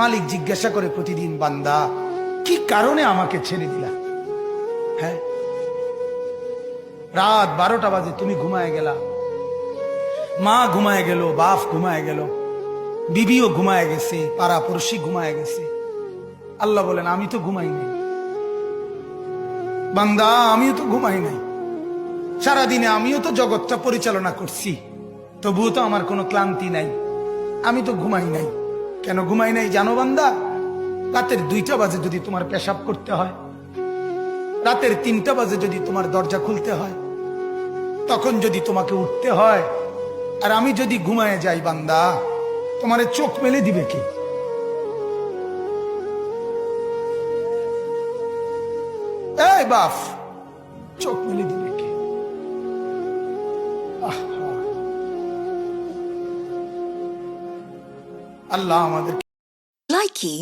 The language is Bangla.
মালিক জিজ্ঞাসা করে প্রতিদিন, বান্দা কি কারণে আমাকে ছেড়ে দিলা? হ্যাঁ, রাত 12টা বাজে তুমি ঘুমায় গেলা, মা ঘুমায় গেল, বাপ ঘুমায় গেল, বিবিও ঘুমায় গেছে, পাড়া পড়শি ঘুমায় গেছে। আল্লাহ বলেন, আমি তো ঘুমাই নাই বান্দা, আমিও তো ঘুমাই নাই। সারাদিনে আমিও তো জগৎটা পরিচালনা করছি, তবুও তো আমার কোনো ক্লান্তি নাই, আমি তো ঘুমাই নাই। কেন ঘুমাই নাই জানো বান্দা? রাতের 2টা বাজে যদি তোমার পেশাব করতে হয়, রাতের 3টা বাজে যদি তোমার দরজা খুলতে হয়, তখন যদি তোমাকে উঠতে হয়, আর আমি যদি ঘুমায় যাই বান্দা, তোমারে চোখ মেলে দিবে কি? এই বাপ, চোখ মেলে দিবে কি? আল্লাহ আমাদের Likey